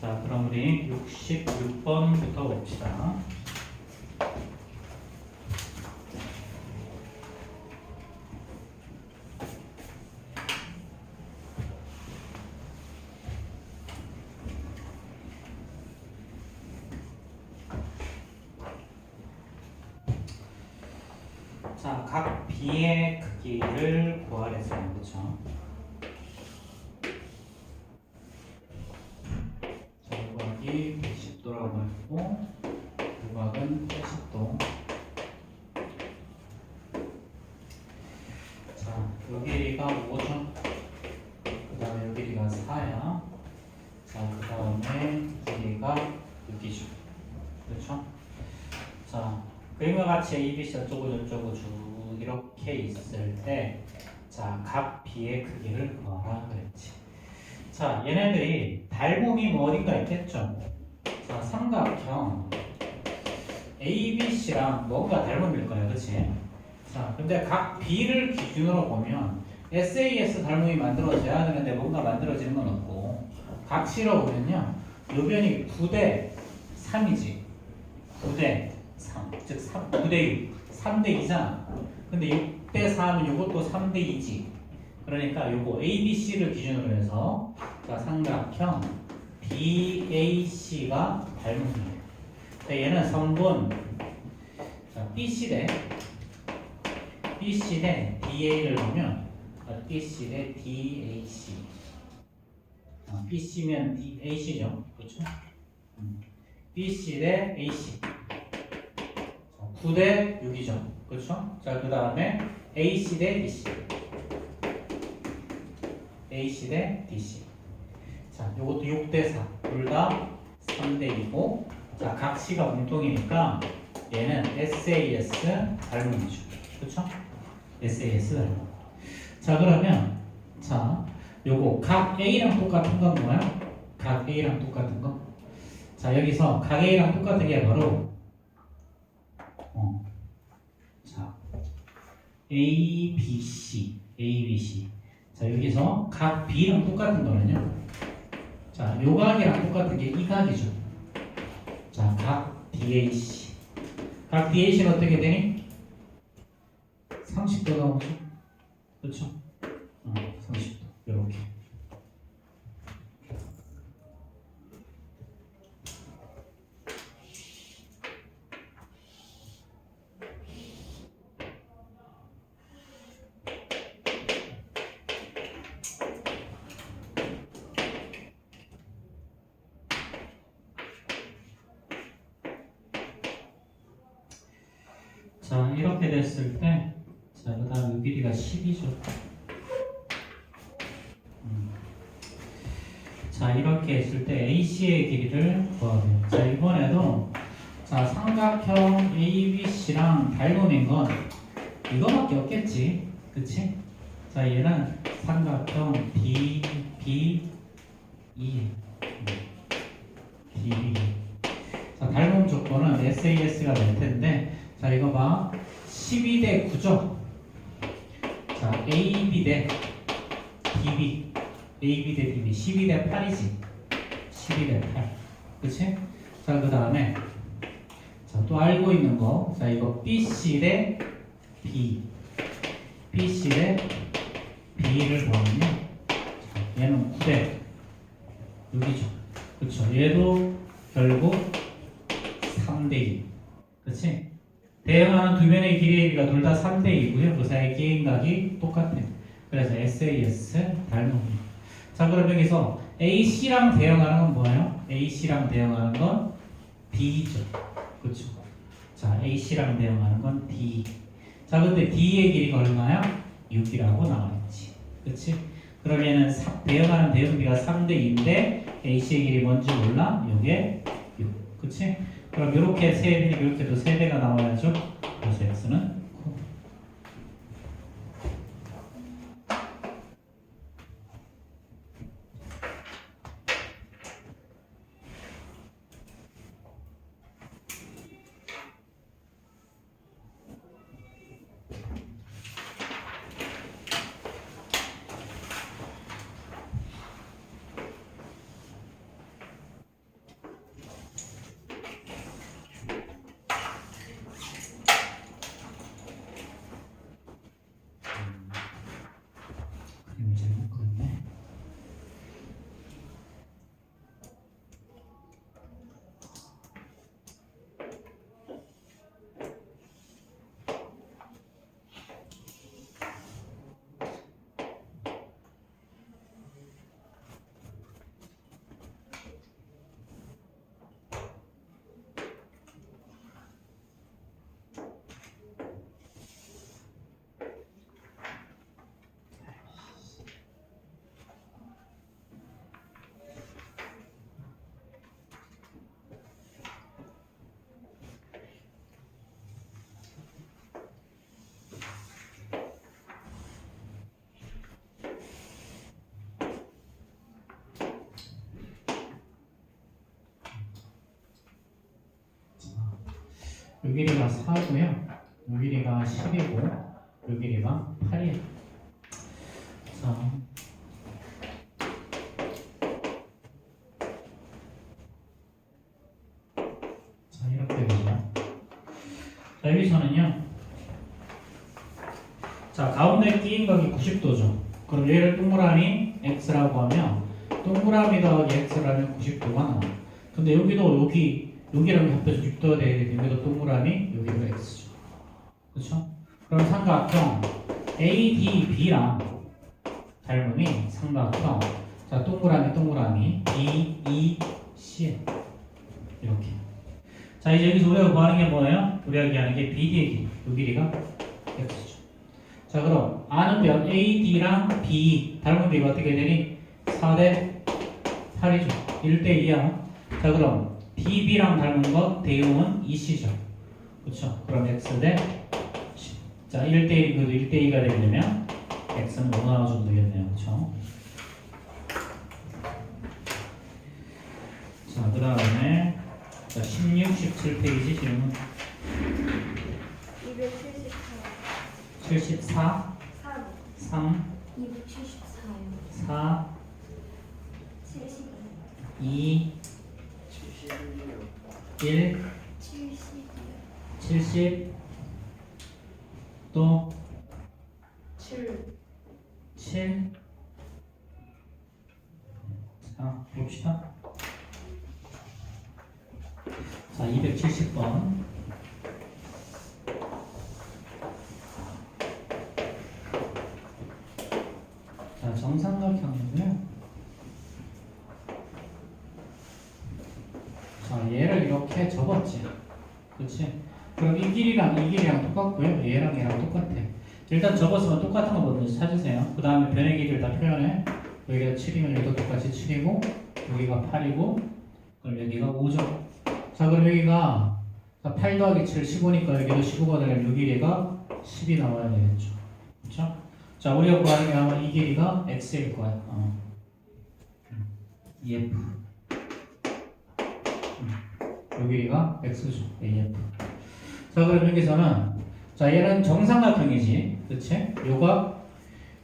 자, 그럼 우리 66번부터 봅시다. 자, 각 B의 크기를 구하랬어요. 그렇죠? 자, 요각이 110도라고 했고 요각은 80도. 자, 요 길이가 5죠. 그 다음에 요 길이가 4야. 자, 그 다음에 길이가 6이죠. 그렇죠? 자, 그림과 같이 ABC 어쩌고 저쩌고 쭉 이렇게 있을 때, 자, 각 B의 크기를 구하라 그랬지. 자, 얘네들이 닮음이 뭐 어딘가 있겠죠? 자, 삼각형 ABC랑 뭔가 닮음일 거예요. 그치? 자, 근데 각 B를 기준으로 보면 SAS 닮음이 만들어져야 되는데 뭔가 만들어지는 건 없고, 각 C로 보면요, 요 변이 9대 3이지. 9대 3, 즉 9대 6, 3대 2잖아. 근데 6대 4면 요것도 3대 2지. 그러니까 요거 ABC를 기준으로 해서, 자, 삼각형 BAC가 닮음이에요. 자, 얘는 성분, 자, BC 대 DA를 보면, BC 대 DAC. BC면 AC죠. 그렇죠? BC 대 AC. 9대 6이죠. 그렇죠? 자, 그 다음에 AC 대 DC. AC 대 DC. 자, 요것도 6대 4. 둘 다 3대 2고, 자, 각 C가 공통이니까 얘는 SAS 닮음이죠. 그렇죠? SAS 닮음. 자, 그러면 자, 요거 각 A랑 똑같은 건 뭐야? 각 A랑 똑같은 거. 자, 여기서 각 A랑 똑같은 게 바로 자, ABC. 자, 여기서 각 B랑 똑같은 거는요. 자, 요 각이랑 똑같은 게 이 각이죠. 자, 각 DAC. 각 DAC는 어떻게 되니? 30도 나오죠. 그렇죠? 30도. 이렇게. 자, 이렇게 됐을 때, 자, 그 다음 이 길이가 10이죠. 자, 이렇게 했을 때 AC의 길이를 구하래요. 자, 이번에도 자, 삼각형 ABC랑 닮음인 건 이거밖에 없겠지. 그치? 자, 얘는 삼각형 DBE. 자, 닮음 조건은 SAS가 될 텐데, 자, 이거 봐. 12대 9죠? 자, AB 대 DB. AB 대 DB. 12대 8이지. 12대 8. 그치? 자, 그 다음에, 자, 또 알고 있는 거. 자, 이거 BC 대 B. BC 대 B를 보면요. 자, 얘는 9대 6이죠. 그쵸? 얘도 결국 3대 2. 그치? 대응하는 두 면의 길이의 비가 둘 다 3대 2고요. 그 사이의 기행각이 똑같아요. 그래서 SAS 닮음이에요. 자, 그럼 여기서 AC랑 대응하는 건 뭐예요? AC랑 대응하는 건 D죠. 그렇죠? 자, AC랑 대응하는 건 D. 자, 근데 D의 길이가 얼마야? 6이라고 나와있지. 그치? 그럼 얘는 대응하는 대응비가 3대 2인데 AC의 길이 뭔지 몰라? 요게 6. 그치? 그럼 이렇게 세 배, 이렇게도 세 배가 나와야죠. 그래서 X는 9. 요 길이가 4고요. 요 길이가 10이고 요 길이가 8이에요. 자, 이렇게 되죠. 자, 여기서는요. 자, 가운데 끼인 각이 90도죠. 그럼 얘를 동그라미 x라고 하면 동그라미 더하기 x라면 90도가 나와. 근데 여기도 여기랑 합해서 6도가 돼야 되는데 여기도 동그라미 여기도 x죠. 그렇죠? 그럼 삼각형 ADB랑 닮음이 삼각형 자 동그라미 BEC 이렇게. 자 이제 여기서 우리가 구하는 게 뭐예요? 우리가 얘기하는 게 BD의 길이. 이 길이가 x죠. 자 그럼 아는 면 AD랑 B 닮은 비가 어떻게 되니? 4대 8이죠. 1대 2야. 자 그럼 DB랑 닮은 것 대응은 EC죠. 그렇죠? 그럼 x 대 10. 자 1대 1이 그래도 1대 2가 되려면 x는 5 나와줘도 되겠네요. 그렇죠? 자 그 다음에 16, 17페이지 질문 274 74 3 3 274요 4 72 2 1 70 70 또 7 7 자 봅시다. 자 270번 자 정삼각형이고요. 자 얘를 이렇게 접었지. 그렇지? 그럼 이 길이랑 똑같고요. 얘랑 똑같아. 일단 접었으면 똑같은 거 먼저 찾으세요. 그 다음에 변의 길이를 다 표현해. 여기가 7이면 여기도 똑같이 7이고 여기가 8이고 그럼 여기가 5죠. 자 그럼 여기가 8 더하기 7 15니까 여기도 15가 되려면 이 길이가 10이 나와야 되겠죠. 그렇죠? 자 우리가 구하는 게 아마 이 길이가 x일 거야. EF 이 길이가 x죠. AF. 자 그럼 여기서는 자 얘는 정삼각형이지. 그치? 여기가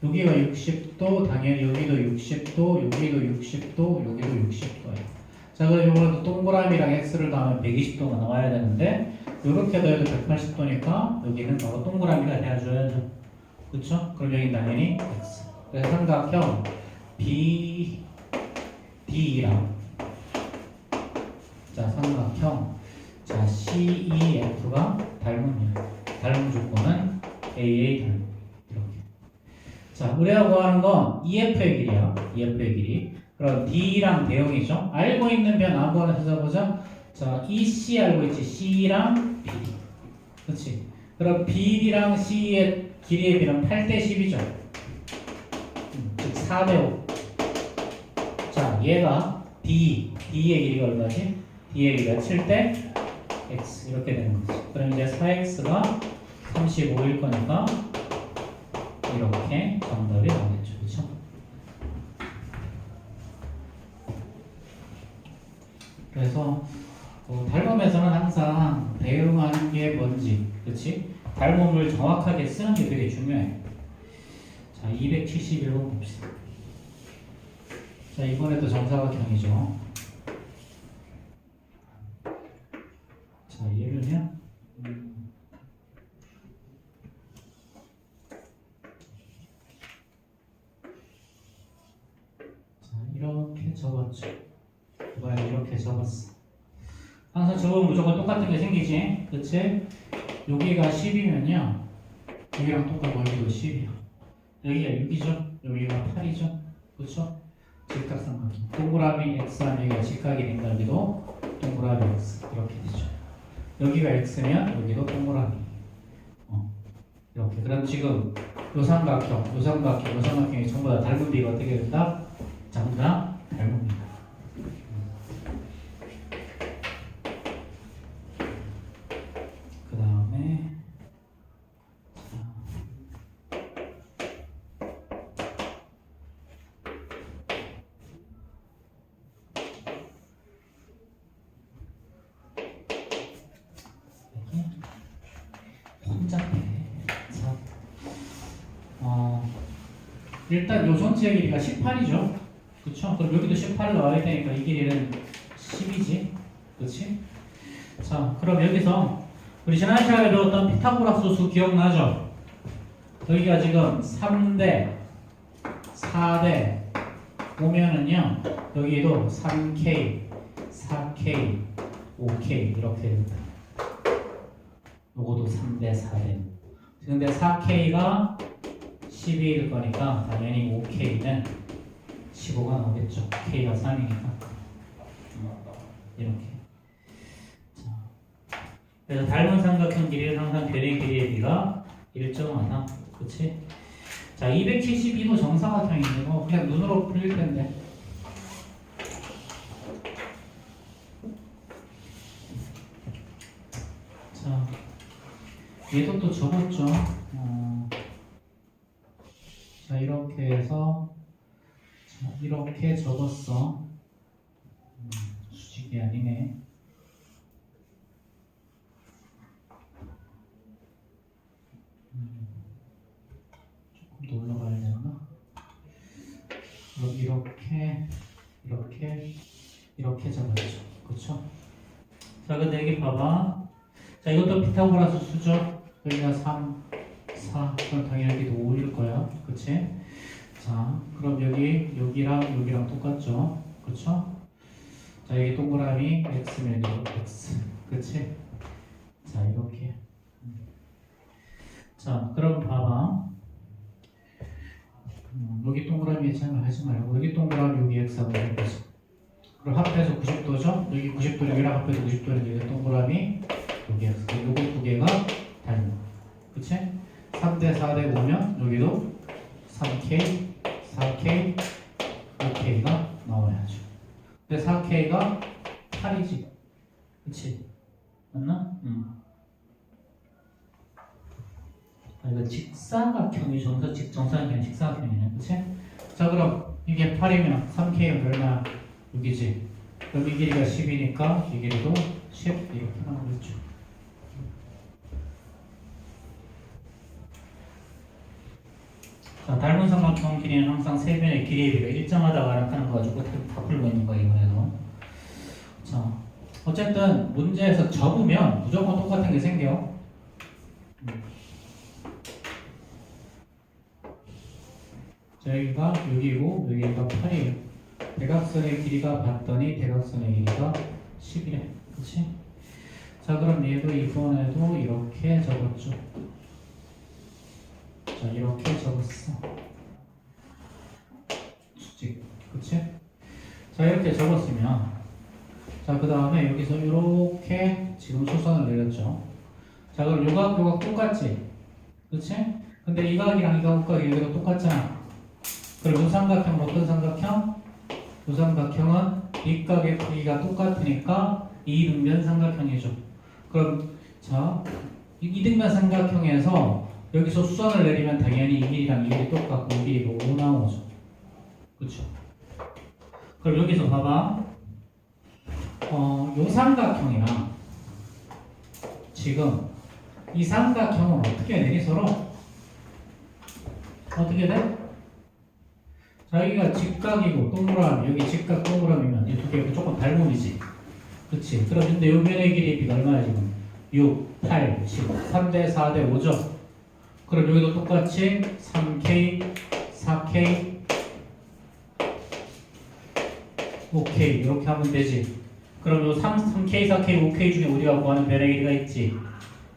60도 당연히 여기도 60도 여기도 60도 여기도 60도예요. 자 그럼 이번에도 동그라미랑 x를 더하면 120도가 나와야 되는데 이렇게 더해도 180도니까 여기는 바로 동그라미가 해줘야죠. 그쵸? 그럼 여기 당연히 x. 그래서 삼각형 BD랑 자 삼각형 자 CEF가 닮은 조건은 AA 닮음. 이렇게. 자 우리가 구하는 건 EF의 길이야. EF의 길이. 그럼 D랑 대응이죠. 알고 있는 변 아무거나 찾아보자. 자 EC 알고 있지. C랑 BD. 그렇지. 그럼 BD랑 C의 길이의 비는 8대 10이죠. 즉 4대 5. 자 얘가 D의 길이가 얼마지? D의 길이가 7대 x 이렇게 되는 거지. 그럼 이제 4x가 35일 거니까 이렇게 정답이 나오겠죠. 그렇죠? 그래서 닮음에서는 항상 대응하는 게 뭔지, 그렇지? 닮음을 정확하게 쓰는 게 되게 중요해. 자, 271번 봅시다. 자, 이번에도 정사각형이죠. 자, 얘를요. 자, 이렇게 접었죠. 이번에 이렇게 접었어. 항상 접으면 무조건 똑같은 게 생기지. 그치? 여기가 10이면요. 여기랑 똑같고 여기도 10이야. 여기가 6이죠. 여기가 8이죠. 그쵸? 직각삼각형. 동그라미 x하면 여기가 직각이니까 여기도 동그라미 x. 이렇게 되죠. 여기가 x면 여기도 동그라미. 이렇게. 그럼 지금 요 삼각형이 전부 다 닮은 비가 어떻게 된다? 전부 다 닮은 비. 그 다음에 이렇게 일단 요 전체 길이가 18이죠. 그쵸? 그럼 여기도 18 나와야 되니까 이 길이는 10이지. 그치? 자, 그럼 여기서 우리 지난 시간에 배웠던 피타고라스 수 기억나죠? 여기가 지금 3대 4대 오면은요 여기도 3K 4K 5K 이렇게 됩니다. 요거도 3대 4대. 근데 4K가 12일 거니까 당연히 5K는 15가 나오겠죠. K가 3이니까 이렇게. 자, 그래서 닮은 삼각형 길이는 항상 변의 길이의 비가 일정하다. 그치? 자, 272도 정사각형인데 뭐 그냥 눈으로 풀릴 텐데. 자, 얘도 또 적었죠. 자, 이렇게 해서 자, 이렇게 적었어. 수직이 아니네. 조금 더 올라가야 되나? 그럼 이렇게 적었죠. 그쵸? 자, 근데 여기 봐봐. 자, 이것도 피타고라스 수죠? 여기가 3, 4. 그럼 당연히 여기도 5일 거야. 그치? 자, 그럼 여기랑 똑같죠? 그쵸? 자, 여기 동그라미 x면 여기 x. 그치? 자, 이렇게. 자, 그럼 봐봐. 여기 동그라미 예찬을 하지 말고 여기 동그라미 여기 x하고 여기 거지. 그럼 합해서 90도죠? 여기 90도 여기랑 합해서 90도는 여기 동그라미 여기 x. 요거 두 개가 닮은. 그치? 3대 4대 보면 여기도 3K, 4K, 5K가 나와야죠. 근데 4K가 8이지. 그치? 맞나? 이거 직사각형이 정사각형이 직사각형이네. 그치? 자, 그럼 이게 8이면 3K는 얼마? 6이지. 그럼 이 길이가 10이니까 이 길이도 10 이렇게 나오겠죠. 자, 닮은 삼각형 길이는 항상 세 변의 길이의 비가 일정하다고 나타나는 거 가지고 다 풀고 있는 거예요, 이번에도. 자, 어쨌든 문제에서 접으면 무조건 똑같은 게 생겨. 자, 여기가 6이고 여기가 8이에요. 대각선의 길이가 봤더니 대각선의 길이가 10이래. 그치? 자, 그럼 얘도 이번에도 이렇게 적었죠. 자, 이렇게 적었어. 수직. 그치? 자, 이렇게 적었으면 자, 그 다음에 여기서 이렇게 지금 수선을 내렸죠. 자, 그럼 요각 똑같지? 그치? 근데 이 각이랑 이 각이 여기가 똑같잖아. 그럼 요 삼각형은 어떤 삼각형? 요 삼각형은 윗각의 크기가 똑같으니까 이등변 삼각형이죠. 그럼 자, 이등변 삼각형에서 여기서 수선을 내리면 당연히 이 길이랑 이 길이 똑같고 이 길이가 5 나오죠. 그쵸? 그럼 여기서 봐봐. 요 삼각형이랑 지금 이 삼각형은 어떻게 되니 서로? 어떻게 돼? 자, 여기가 직각이고 동그라미, 여기 직각 동그라미면 이 두 개가 조금 닮음이지. 그치? 그럼 근데 요 면의 길이의 비가 얼마야 지금? 6, 8, 10, 3대 4대 5죠? 그럼 여기도 똑같이 3K, 4K, 5K 이렇게 하면 되지. 그럼 요 3K, 4K, 5K 중에 우리가 구하는 변의 길이가 있지.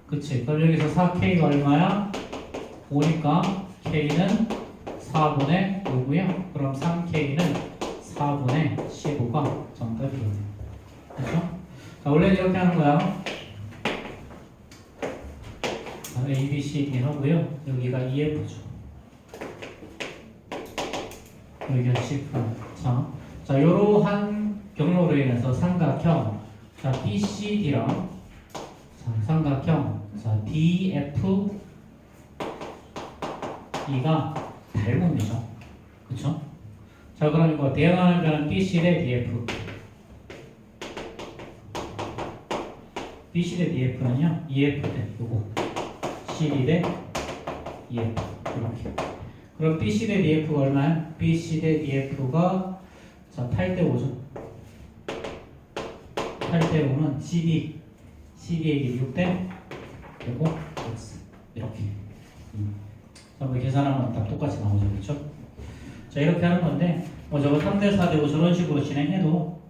그치? 그럼 여기서 4K가 얼마야? 5니까 K는 4분의 5고요. 그럼 3K는 4분의 15가 정답이겠네. 그렇죠? 자, 원래는 이렇게 하는 거야. 자, A, B, C, D 하고요. 여기가 EF죠. 여기가 10. 자, 요러한 경로로 인해서 삼각형 자, BCD랑 자, 삼각형 자, DF E가 닮음이죠. 그쵸? 자, 그럼 이거 대응하는 변은 BC 대 DF. BC 대 DF는요, EF 대 요거. CD 대 EF. 이렇게. 그럼 BC 대 DF가 얼마야? BC 대 DF가 자 8대 5죠. 8대 5는 CD의 길이 6대 그리고 X 이렇게. 그럼 계산하면 다 똑같이 나오죠, 그렇죠? 자 이렇게 하는 건데 뭐 저거 3대 4대 5 저런 식으로 진행해도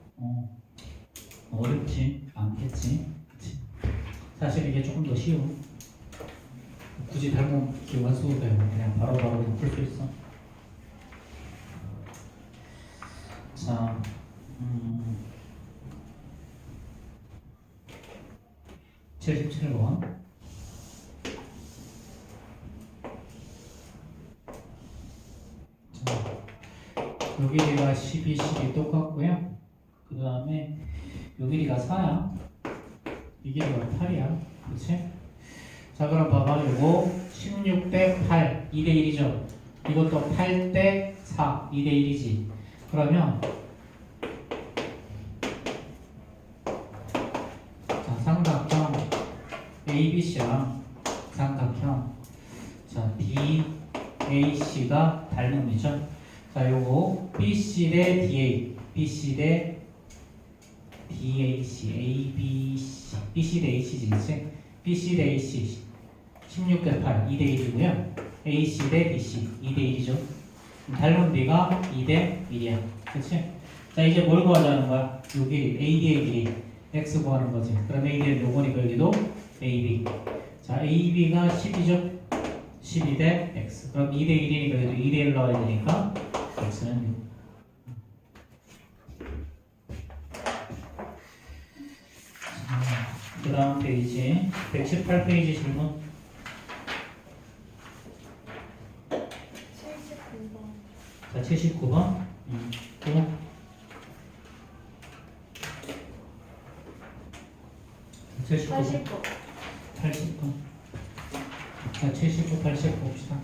어렵지 않겠지. 그치? 사실 이게 조금 더 쉬워. 굳이 닮은 기호가 쓰고 되고 그냥 바로바로 풀 수 있어. 자, 77번. 자, 요 길이가 12, 12 똑같고요. 그 다음에 요 길이가 4야. 이 길이가 8이야. 그치? 자, 그럼 봐봐. 요거 16대 8, 2대 1이죠. 이것도 8대 4, 2대 1이지. 그러면 자, 삼각형 ABC랑 삼각형 자, DAC가 닮음이죠. 자, 요거 BC 대 DA, BC 대 DAC, ABC, BC 대 AC지, 그치? BC 대 AC 16대 8, 2대 1이고요. AC 대 BC 2대 1이죠. 닮은 B가 2대 1이야. 그치? 자, 이제 뭘 구하자는 거야? 요 길이, AD의 길이 X 구하는 거지. 그럼 AD는 요거니까 여기도 AB. 자, AB가 10이죠? 12대 X. 그럼 2대 1이니까 여기도 2대 1 나와야 되니까 X는 6. 그 다음 페이지 118페이지 질문. 79번. 자, 79번. 또 79번. 80번. 80번. 자, 79, 80 봅시다.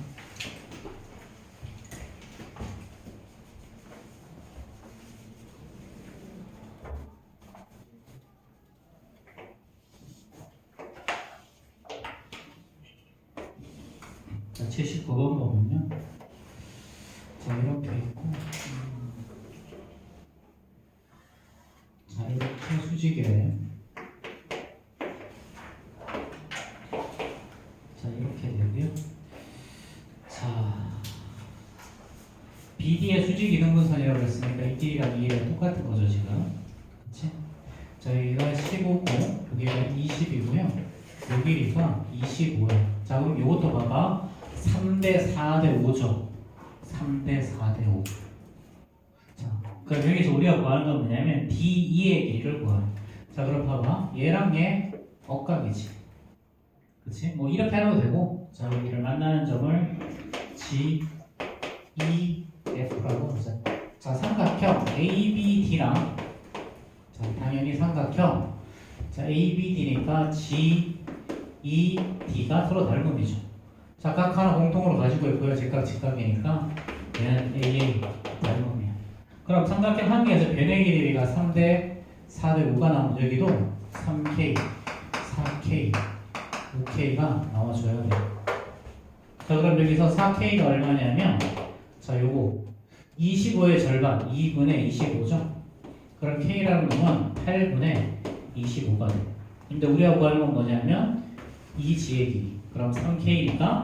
자, 79번 보면요. 자, 이렇게 있고. 자, 이렇게 수직에. 자, 이렇게 되고요. 자, BD의 수직 이등분선이라고 그랬으니까 이 길이랑 이 길이랑 똑같은 거죠, 지금. 그치? 자, 여기가 15고, 여기가 20이고요. 요 길이가 25야. 자, 그럼 요것도 봐봐. 3대 4대 5죠. 3대 4대 5. 자, 그럼 여기서 우리가 구하는 건 뭐냐면 D2의 길이를 구하는. 자, 그럼 봐봐. 얘랑 얘 억각이지. 그치? 뭐 이렇게 하려도 되고. 자, 여기를 만나는 점을 G, E, F라고 하자. 자, 삼각형 ABD랑 자, 당연히 삼각형 자, ABD니까 G, E, D가 서로 닮음이죠. 자, 각 하나 공통으로 가지고 있고요. 직각, 직각이니까 얘는 AA 닮음이야. 그럼 삼각형 한 개에서 변의 길이가 3대 4대 5가 나오면 여기도 3K, 4K, 5K가 나와줘야 돼. 자, 그럼 여기서 4K가 얼마냐면 자, 요거 25의 절반 2분의 25죠. 그럼 K라는 놈은 8분의 25가 돼. 근데 우리가 구하는 건 뭐냐면 이 지의 길이. 그럼 3K니까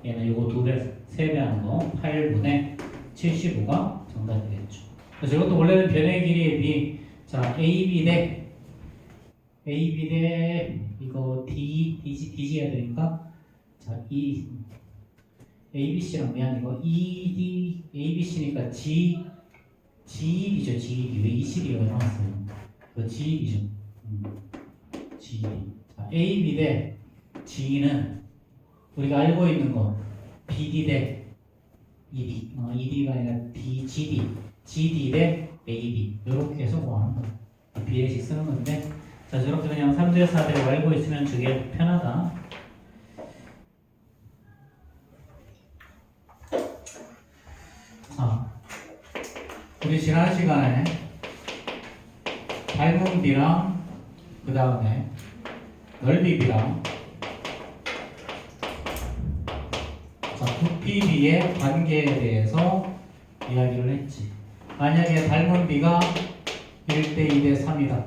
얘는 요거 2배, 3배 하는 거 8분의 75가 정답이 되겠죠. 그래서 이것도 원래는 변의 길이에 비해 자, AB 대 이거 DG해야 되니까 자, 이 ABC랑 미안 이거 ED ABC니까 GED죠. GED 왜 20이가 나왔어요? 그 GED죠. GED. 자, AB 대 G는 우리가 알고 있는 거 BD 대 ED ED가 아니라 GD GD 대 AB 이렇게 해서 구하는 거야. 비례식 쓰는 건데 자, 저렇게 그냥 3대 4대로 알고 있으면 저게 편하다. 자, 우리 지난 시간에 닮은 B랑 그 다음에 넓이 B랑 자, 부피-B의 관계에 대해서 이야기를 했지. 만약에 닮은 B가 1대 2대 3이다.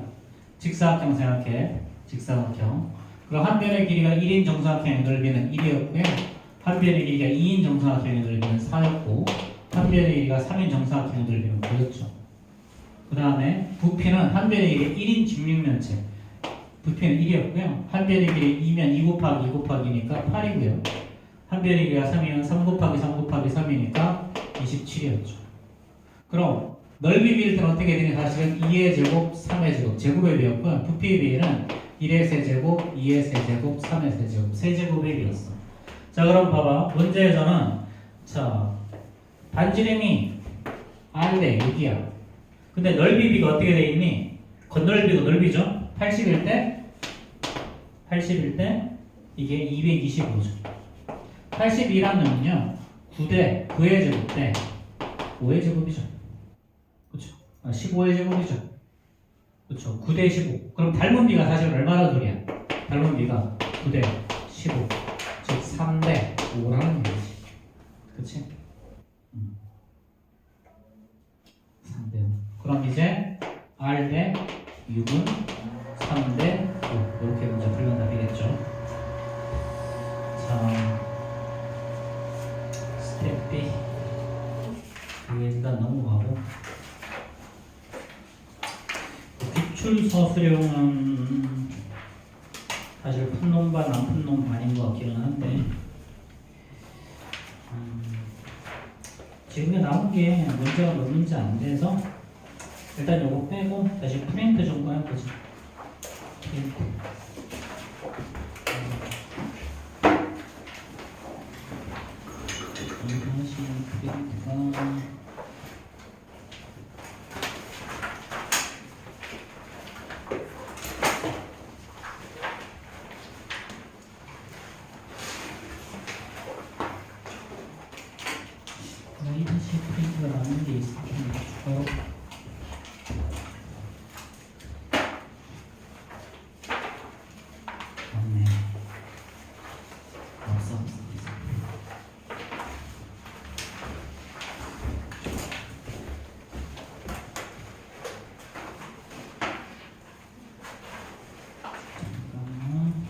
직사각형 생각해. 직사각형. 그럼 한 변의 길이가 1인 정사각형의 넓이는 1이었고요. 한 변의 길이가 2인 정사각형의 넓이는 4였고 한 변의 길이가 3인 정사각형의 넓이는 9였죠. 그 다음에 부피는 한 변의 길이 1인 직육면체. 부피는 1이었고요. 한 변의 길이 2면 2 곱하기 2 곱하기니까 8이고요. 한 변의 길이가 3이면 3 곱하기 3 곱하기 3이니까 27이었죠. 그럼 넓이 비일 때는 어떻게 되냐? 사실은 2의 제곱, 3의 제곱, 제곱에 비었고요. 부피의 비율은 1의 세제곱, 2의 세제곱, 3의 세제곱, 세제곱에 비었어. 자, 그럼 봐봐. 문제에서는 자 반지름이 R대 6이야. 근데 넓이 비가 어떻게 돼 있니? 건널비도 넓이죠? 80일 때 이게 225죠. 82라는요 9대 9의 제곱 대 5의 제곱이죠. 그렇죠? 15의 제곱이죠. 그렇죠? 9대 15. 그럼 닮은 비가 사실 얼마나 소리야? 닮은 비가 9대 15. 즉 3대 5라는 얘기지. 그렇지? 3대 5. 그럼 이제 R 대 6은 3대 5. 이렇게 문제 풀면 답이겠죠. 자, 스텝 B. 이게 일단 넘어가고. 기출서 수령은 사실 푼 반, 안 푼 반인 것 같기는 한데 지금 남은 게 문제가 몇 문제 안 돼서 일단 요거 빼고 다시 프린트 좀 꺼내보자. 프린트. 다시 프린트가 다시 프린트가 나는 게 있을 텐데 없네. 없어. 잠깐만.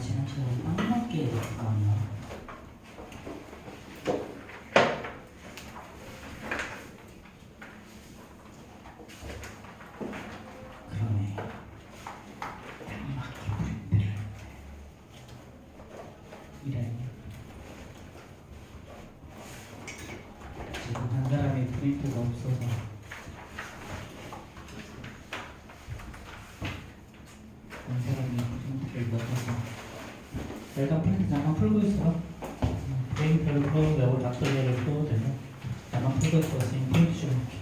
지난주에 빵 먹게 될까 아마. 그러네. 빵 먹게 프린트를 이래. 지금 한 사람이 프린트가 없어서 한 사람이 프린트를 넣어서 일단 프린트 잠깐 풀고 있어. 프린트를 풀어도 되고 닥터리를 풀어도 되고 잠깐 풀고 있었으니 프린트 좀 할게.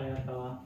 빨리 갔다 와.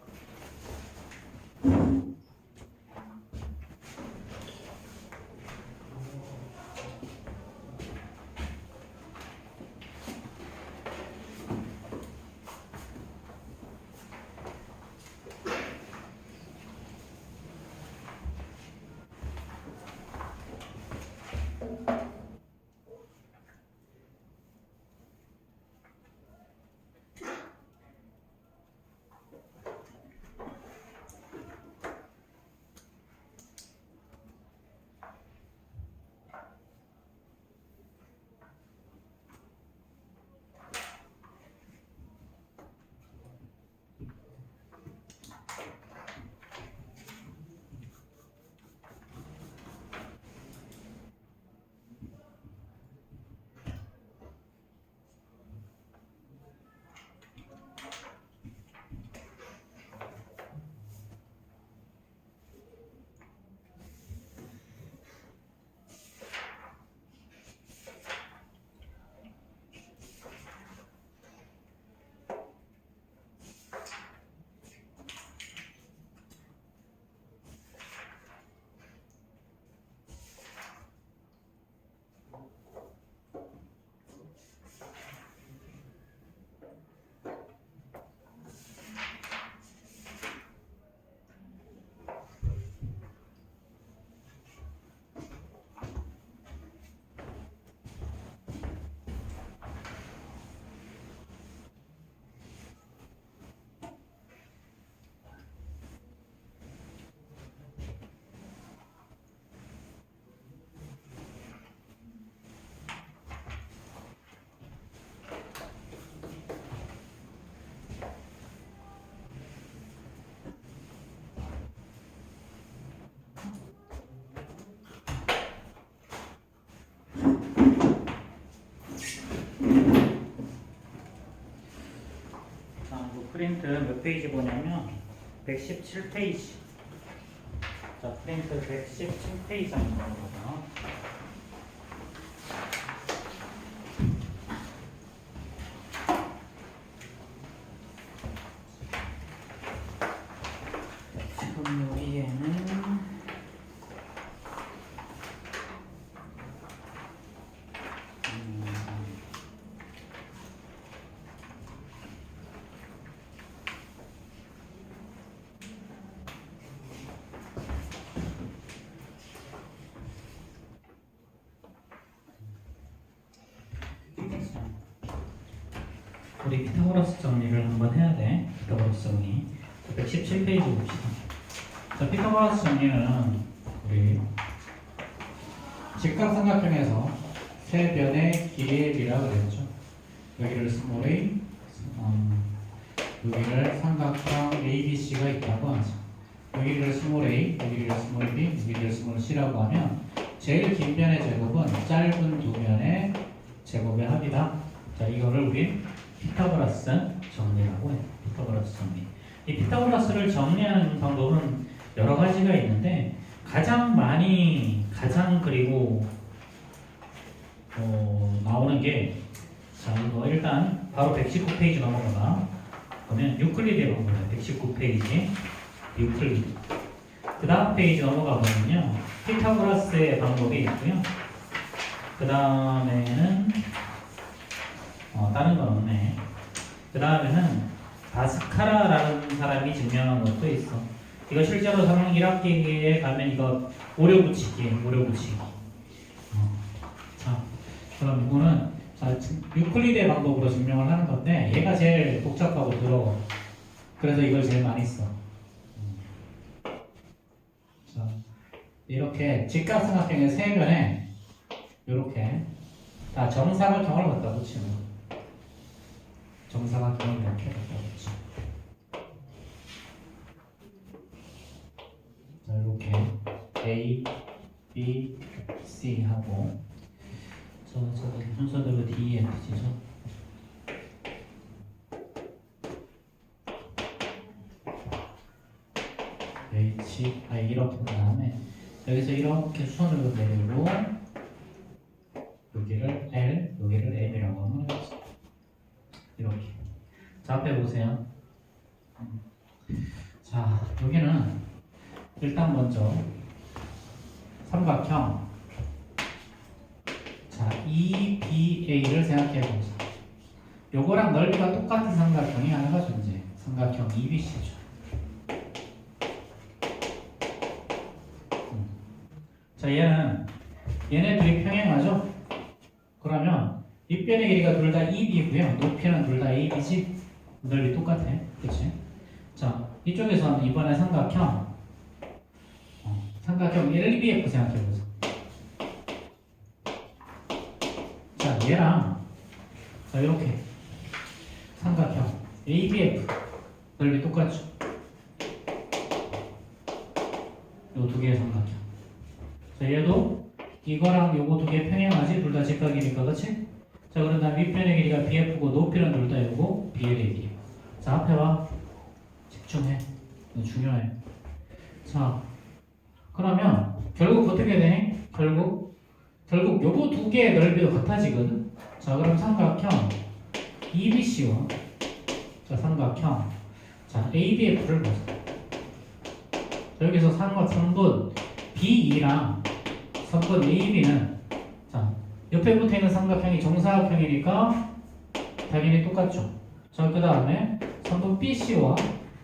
자, 이거 프린트 몇 페이지 보냐면 117페이지. 자, 프린트 117페이지 한번 보자. 지금 여기에는 우리 피타고라스 정리를 한번 해야 돼. 피타고라스 정리. 117페이지 봅시다. 자, 피타고라스 정리는 우리 직각삼각형에서 세 변의 길이의 비라고 그랬죠. 여기를 스몰 a, 여기를 삼각형 ABC가 있다고 하죠. 여기를 스몰 a, 여기를 스몰 b, 여기를 스몰 c라고 하면 제일 긴 변의 제곱은 짧은 두 변의 제곱의 합이다. 자, 이거를 우리 피타고라스 정리라고 해요. 피타고라스 정리. 이 피타고라스를 정리하는 방법은 여러 가지가 있는데 가장 그리고 나오는 게 자, 이거 일단 바로 119페이지 넘어가봐. 그러면 유클리드의 방법이에요. 119페이지 유클리드. 그 다음 페이지 넘어가 보면요 피타고라스의 방법이 있고요. 그 다음에는 다른 건 없네. 그 다음에는 바스카라라는 사람이 증명한 것도 있어. 이거 실제로 상용 1학기에 가면 이거 오려 붙이기. 자, 그럼 이거는 유클리드의 방법으로 증명을 하는 건데 얘가 제일 복잡하고 더러워. 그래서 이걸 제일 많이 써. 자, 이렇게 직각삼각형의 세 변에 이렇게 다 정사각형을 갖다 붙이는 거. 정사각형을 이렇게 갖다 붙이는 거. 자, 이렇게 A, B, C 하고 저기 순서대로 D, F죠. H, I 이렇게 그 다음에 여기서 이렇게 수선으로 내리고 여기를 L, 여기를 M이라고 하는 거죠. 이렇게. 자, 앞에 보세요. 자, 여기는 일단 먼저 삼각형 자, EBA를 생각해 보자. 요거랑 넓이가 똑같은 삼각형이 하나가 존재해. 삼각형 EBC죠. 자, 얘네 둘이 평행하죠? 그러면 밑변의 길이가 둘 다 EB고요. 높이는 둘 다 AB지. 넓이 똑같아. 그치? 자, 이쪽에서는 이번에 삼각형 LBF 생각해보자. 자, 얘랑 자, 이렇게 삼각형 ABF 넓이 똑같죠? 요 두 개의 삼각형. 자, 얘도 이거랑 요거 두 개 평행하지? 둘 다 직각이니까, 그치? 자, 그런 다음 밑변의 길이가 BF고 높이는 둘 다 요거 BL의 길이. 자, 앞에 봐. 집중해. 이거 중요해. 자, 그러면 결국 어떻게 되니? 결국 요거 두 개의 넓이도 같아지거든. 자, 그럼 삼각형 EBC와 자, 삼각형 자, ABF를 보자. 자, 여기서 삼분 BE랑 삼분 AB는 자, 옆에 붙어 있는 삼각형이 정사각형이니까 당연히 똑같죠. 자, 그 다음에 삼분 BC와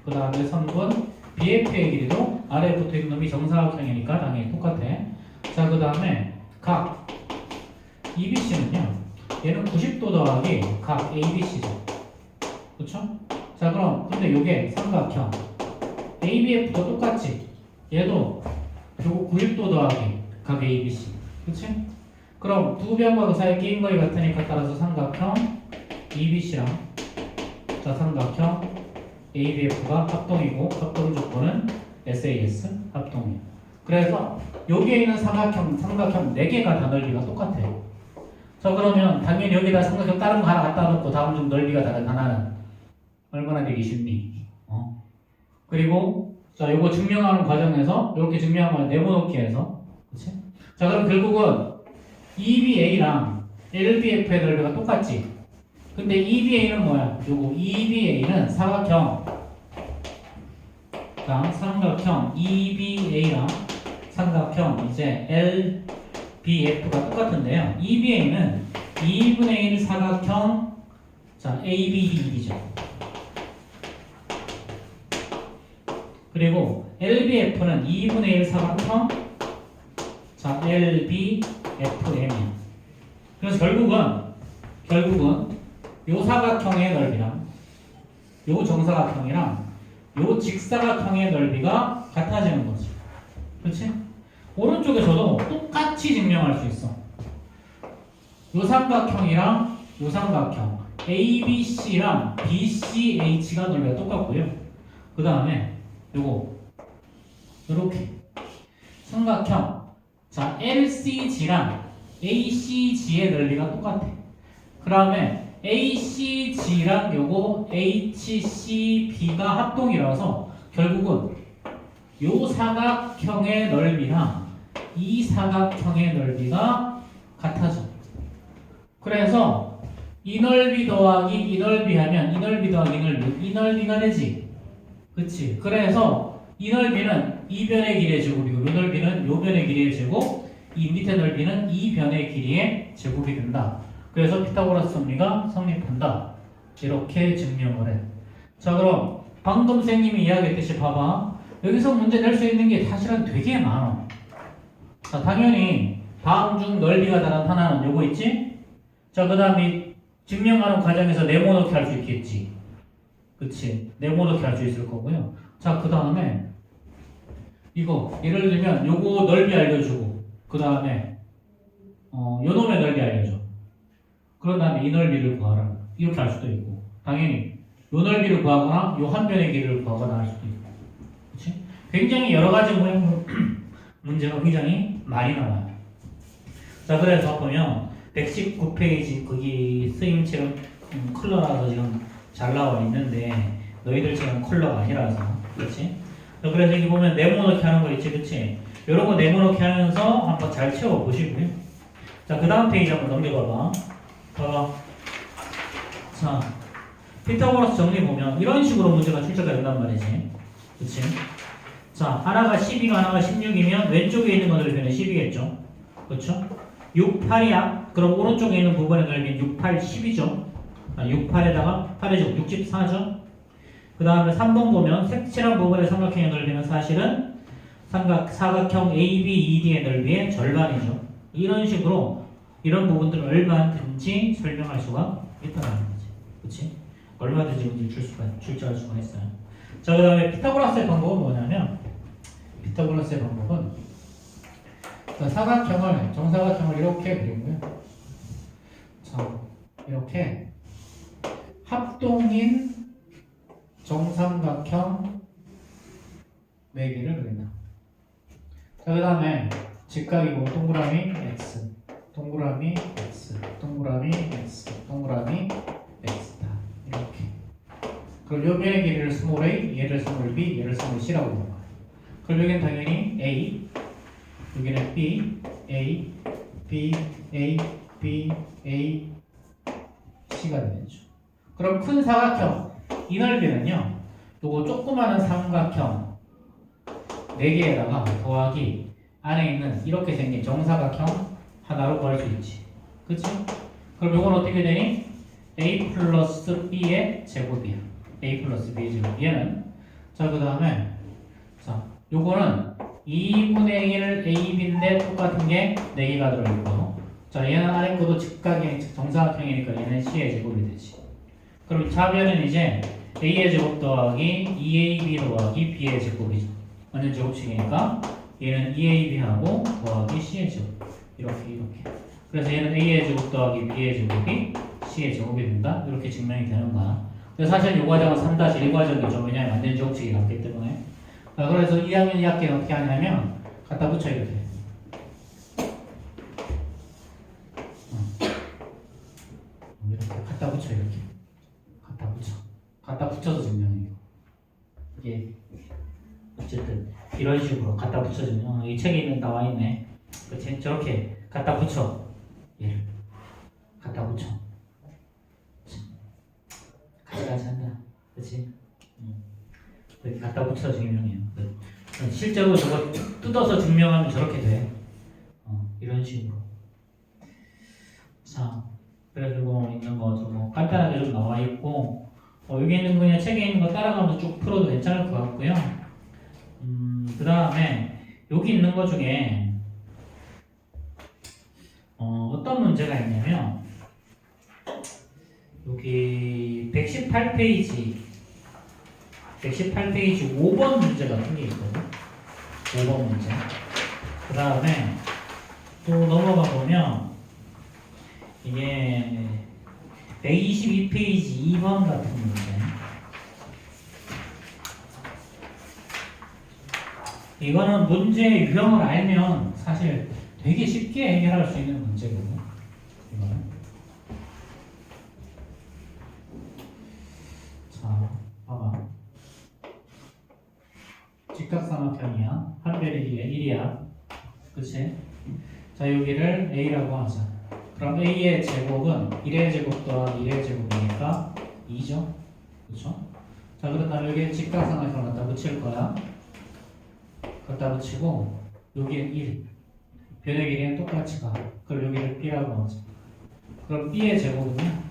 그 다음에 삼분 BF의 길이도 아래에 붙어 있는 놈이 정사각형이니까 당연히 똑같아. 자, 그 다음에 각 EBC는요. 얘는 90도 더하기 각 ABC죠. 그쵸? 자, 그럼 근데 요게 삼각형 ABF도 똑같지? 얘도 요거 90도 더하기 각 ABC. 그치? 그럼 두 변과 그 사이 끼인 거리 같으니까 따라서 삼각형 EBC랑 자, 삼각형 ABF가 합동이고 합동 조건은 SAS 합동이에요. 그래서 여기에 있는 삼각형 4개가 다 넓이가 똑같아요. 자, 그러면 당연히 여기다 삼각형 다른 거 하나 갖다 놓고 다음 중 넓이가 다른 하나는 얼마나 되기 쉽니? 그리고 자, 요거 증명하는 과정에서 이렇게 증명하면 네모놓기 해서 그치? 자, 그럼 결국은 EBA랑 LBF의 넓이가 똑같지? 근데 EBA는 뭐야? 요거 EBA는 삼각형 EBA랑 삼각형 이제 LBF가 똑같은데요. EBA는 2분의 1 사각형 자, AB이죠. 그리고 LBF는 2분의 1 사각형 자, LBFM이야. 그래서 결국은 요 사각형의 넓이랑 요 정사각형이랑 요 직사각형의 넓이가 같아지는 거지. 그렇지? 오른쪽에서도 똑같이 증명할 수 있어. 요 삼각형이랑 요 삼각형 ABC랑 BCH가 넓이가 똑같고요. 그 다음에 요거 요렇게 삼각형 자 LCG랑 ACG의 넓이가 똑같아. 그 다음에 ACG랑 요거 HCB가 합동이라서 결국은 요 사각형의 넓이랑 이 사각형의 넓이가 같아져. 그래서 이 넓이 더하기 이 넓이 하면 이 넓이 더하기 이 넓이가 되지. 그치? 그래서 이 넓이는 이 변의 길이의 제곱이고 요 넓이는 요 변의 길이의 제곱, 이 밑에 넓이는 이 변의 길이의 제곱이 된다. 그래서 피타고라스 정리가 성립한다. 이렇게 증명을 해. 자, 그럼 방금 선생님이 이야기했듯이 봐봐. 여기서 문제 낼 수 있는 게 사실은 되게 많아. 자, 당연히 다음 중 넓이가 다른 하나는 요거 있지? 자, 그 다음에 증명하는 과정에서 네모넣기 할 수 있겠지. 그치? 네모넣기 할 수 있을 거고요. 자, 그 다음에 이거 예를 들면 요거 넓이 알려주고 그 다음에 요 놈의 넓이 알려줘. 그런 다음에 이 넓이를 구하라. 이렇게 할 수도 있고 당연히 요 넓이를 구하거나 요 한 변의 길이를 구하거나 할 수도 있고. 그치? 굉장히 여러 가지 모양 문제가 굉장히 많이 나와요. 자, 그래서 보면 119페이지 거기 쓰임처럼 컬러라서 지금 잘 나와 있는데 너희들처럼 컬러가 아니라서 그렇지? 그래서 여기 보면 네모넣기 하는 거 있지, 그치? 요런 거 네모넣기 하면서 한번 잘 채워보시고요. 자, 그 다음 페이지 한번 넘겨봐봐. 봐봐. 자, 피타고라스 정리 보면 이런 식으로 문제가 출제가 된단 말이지. 그치? 자, 하나가 12가 하나가 16이면 왼쪽에 있는 거 넓이는 10이겠죠. 그쵸? 6, 8이야. 그럼 오른쪽에 있는 부분의 넓이는 6, 8, 10이죠. 6, 8에다가 8의 제곱 64죠. 그 다음에 3번 보면 색칠한 부분의 삼각형의 넓이는 사실은 사각형 ABED의 넓이의 절반이죠. 이런 식으로 이런 부분들을 얼마든지 설명할 수가 있다는 거지. 그치? 얼마든지 문제 출제할 수가 있어요. 자, 그 다음에 피타고라스의 방법은 뭐냐면 피타고라스의 방법은 사각형을 정사각형을 이렇게 그리고요. 자, 이렇게 합동인 정삼각형 4개를 그린다. 자, 그 다음에 직각이고 동그라미 x, 동그라미 x, 동그라미 x, 동그라미 x다. 이렇게. 그럼 요 변의 길이를 스몰 a, 얘를 스몰 b, 얘를 스몰 c라고 부르는 거예요. 그럼 여기는 당연히 a, 여기는 b, a, b, a, b, a, c가 되겠죠. 그럼 큰 사각형 이 넓이는요, 요거 조그마한 삼각형 4개에다가 더하기 안에 있는 이렇게 생긴 정사각형 하나로 구할 수 있지. 그치? 그럼 요건 어떻게 되니? a 플러스 b의 제곱이야. a 플러스 b의 제곱. 얘는 자, 그 다음에 자, 요거는 2분의 1 ab인데 똑같은 게 4개가 들어있고, 자, 얘는 아래 것도 직각이 정사각형이니까 얘는 c의 제곱이 되지. 그럼 차변은 이제 a의 제곱 더하기 2ab 더하기 b의 제곱이죠. 완전 제곱식이니까 얘는 2ab하고 더하기 c의 제곱. 이렇게. 그래서 얘는 a의 제곱 더하기 b의 제곱이 c의 제곱이 된다. 이렇게 증명이 되는 거야. 근데 사실 이 과정은 3-1 과정이죠. 왜냐하면 완전 제곱식이 나왔기 때문에. 자, 그래서 2학년 2학기는 어떻게 하냐면 갖다 붙여 이렇게. 이렇게 갖다 붙여 이렇게. 갖다 붙여서 증명해요. 이게 어쨌든 이런 식으로 갖다 붙여주면 이 책에 있는 나와 있네. 그렇지? 저렇게 갖다 붙여. 얘를 갖다 붙여. 같이 한다. 그렇지? 이렇게 갖다 붙여 증명해요. 실제로 저거 뜯어서 증명하면 저렇게 돼. 이런 식으로. 자, 그래가지고 있는 거 좀 간단하게 좀 나와 있고, 여기 있는 거 그냥 책에 있는 거 따라가면서 쭉 풀어도 괜찮을 것 같고요. 그 다음에 여기 있는 거 중에 어떤 문제가 있냐면 여기 118페이지 5번 문제 같은 게 있거든. 5번 문제. 그 다음에 또 넘어가 보면 이게 122페이지 2번 같은 문제. 이거는 문제의 유형을 알면 사실 되게 쉽게 해결할 수 있는 문제거든요. 이거는. 자, 봐봐. 직각삼각형이야. 한 배리기에 1이야. 그치? 자, 여기를 A라고 하자. 그럼 A의 제곱은 1의 제곱 더하기 1의 제곱이니까 2죠? 그쵸? 자, 그렇다면 여기에 직각삼각형을 갖다 붙일 거야. 갖다 붙이고 여기에 1, 변의 길이는 똑같이 가. 그럼 여기를 B라고 하자. 그럼 B의 제곱은요,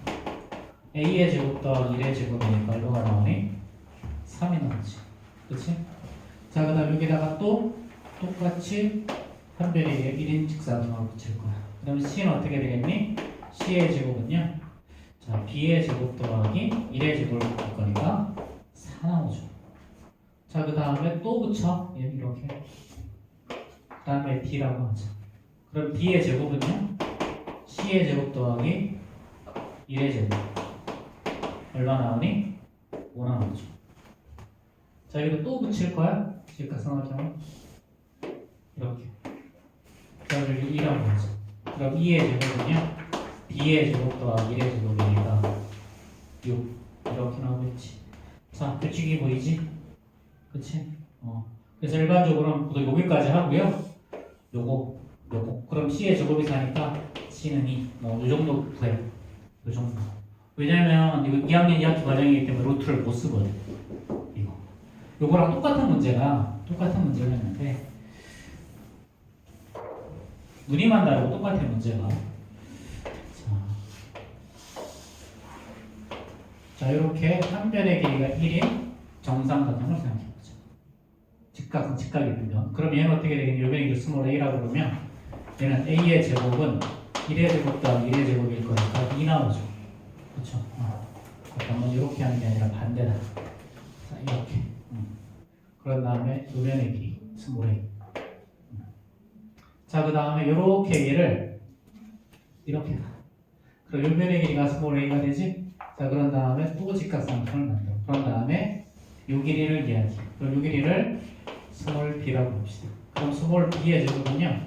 A의 제곱 더하기 1의 제곱이니까 얼마가 나오니? 3이 나오지. 그치? 자, 그 다음 여기다가 또 똑같이 한 변의 길이에 1인 직사각형을 붙일 거야. 그럼 C는 어떻게 되겠니? C의 제곱은요, 자, B의 제곱 더하기 1의 제곱을 붙일 거니까 4 나오죠. 자, 그 다음에 또 붙여. 이렇게. 그 다음에 B라고 하자. 그럼 B의 제곱은요, C의 제곱 더하기 1의 제곱. 얼마 나오니? 5 나오죠. 자, 이거 또 붙일 거야. 직각삼각형을. 이렇게. 자, 여기 2라고 하자. 그럼 2의 제곱은요, B의 제곱 더하기 1의 제곱이니까 6. 이렇게 나오겠지. 자, 규칙이 보이지? 그치? 그래서 일반적으로는 여기까지 하고요. 요거. 그럼 C의 제곱이 4니까 C는 2. 요 정도 구해. 요 정도. 왜냐면 이거 2학년 2학기 과정이기 때문에 루트를 못 쓰거든. 이거. 요거랑 똑같은 문제가 있는데 무늬만 다르고 똑같은 문제가. 자, 이렇게 한 변의 길이가 1인 정삼각형을 생각해보자. 직각은 직각이 되면 그럼 얘는 어떻게 되겠냐? 요 변의 길이 스몰 a라고 그러면 얘는 a의 제곱은 1의 제곱 더하기 1의 제곱일 거니까 2 나오죠. 그렇죠? 그러면 이렇게 하는 게 아니라 반대다. 자, 이렇게. 그런 다음에 요 변의 길이 스몰 a. 자, 그 다음에 이렇게 얘를 이렇게 가. 그럼 요 변의 길이가 스몰 a가 되지? 자, 그런 다음에 또 직각삼각형을 만들어. 그런 다음에 요 길이를 이야기. 그럼 요 길이를 스몰 b라고 봅시다. 그럼 스몰 b의 제곱은요,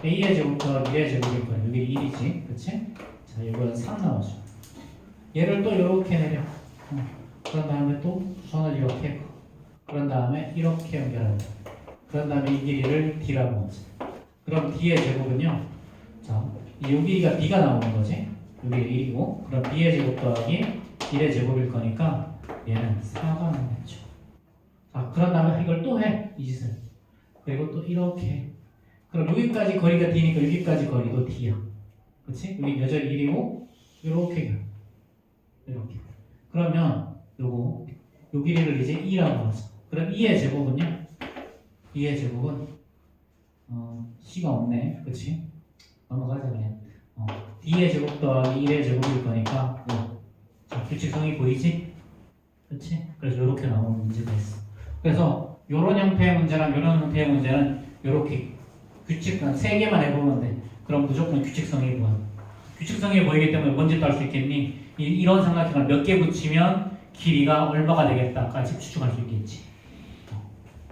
a의 제곱 더하기 1의 제곱일 거예요. 여기 1이지, 그렇지? 자, 이거는 3 나오죠. 얘를 또 이렇게 내려. 그런 다음에 또 선을 이렇게 했고, 그런 다음에 이렇게 연결한다. 그런 다음에 이 길이를 d라고 하지. 그럼 d의 제곱은요, 자, 이 길이가 b가 나오는 거지. 여기 1이고, 그럼 b의 제곱 더하기 1의 제곱일 거니까 얘는 4가 나오겠죠. 자, 그런 다음에 이걸 또 해, 이 짓을. 그리고 또 이렇게 해. 그럼 여기까지 거리가 d니까 여기까지 거리도 d야. 그렇지? 여기 여전히 1이고, 이렇게 이렇게. 그러면 요거 요 길이를 이제 2라고 하죠. 그럼 2의 제곱은요? 2의 제곱은 c가 없네. 그렇지? 넘어가자 그냥. d의 제곱 더하기 1의 제곱일 거니까 자, 규칙성이 보이지? 그렇지? 그래서 이렇게 나오는 문제가 있어. 그래서 요런 형태의 문제랑 요런 형태의 문제는 요렇게 규칙만 3개만 해보면 돼. 그럼 무조건 규칙성이 보여. 규칙성이 보이기 때문에 뭔지 또 알 수 있겠니? 이런 삼각형을 몇 개 붙이면 길이가 얼마가 되겠다까지 추측할 수 있겠지.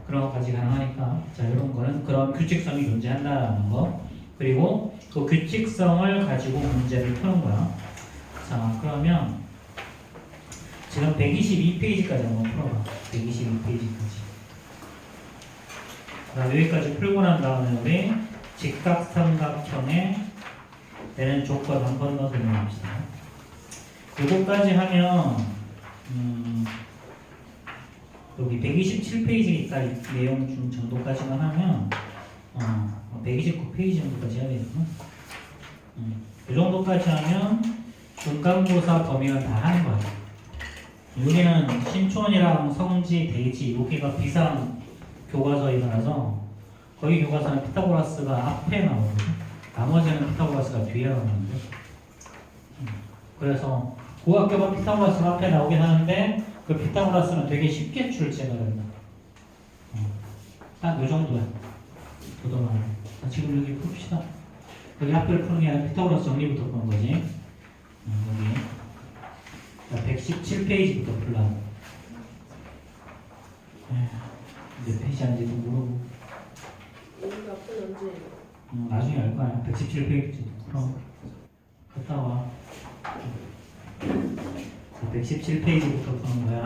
그런 것까지 가능하니까. 자, 이런 거는 그런 규칙성이 존재한다는 거. 그리고 그 규칙성을 가지고 문제를 푸는 거야. 자, 그러면 지금 122페이지까지 한번 풀어봐. 122페이지까지. 자, 여기까지 풀고 난 다음에 우리 직각삼각형에 되는 조건 한 번 더 설명합시다. 요거까지 하면 여기 127페이지까지 내용 중 정도까지만 하면 129페이지 정도까지 해야 되겠구나. 이 정도까지 하면 중간고사 범위는 다 하는 거야. 여기는 신촌이랑 성지, 대지 여기가 비상 교과서이라서 거기 교과서는 피타고라스가 앞에 나오거든. 나머지는 피타고라스가 뒤에 나오는데. 그래서 고학교가 피타고라스가 앞에 나오긴 하는데 그 피타고라스는 되게 쉽게 출제를 한다. 딱 요 정도야. 도도만. 지금 여기 풉시다. 여기 학교를 푸는 게 아니라 피타고라스 정리부터 푸는 거지. 여기 117페이지부터 풀라. 이제 페이지 한지도 모르고. 여기가 앞에 언제예요? 나중에 알 거야. 117페이지. 그럼 갔다 와. 117페이지부터 푸는 거야.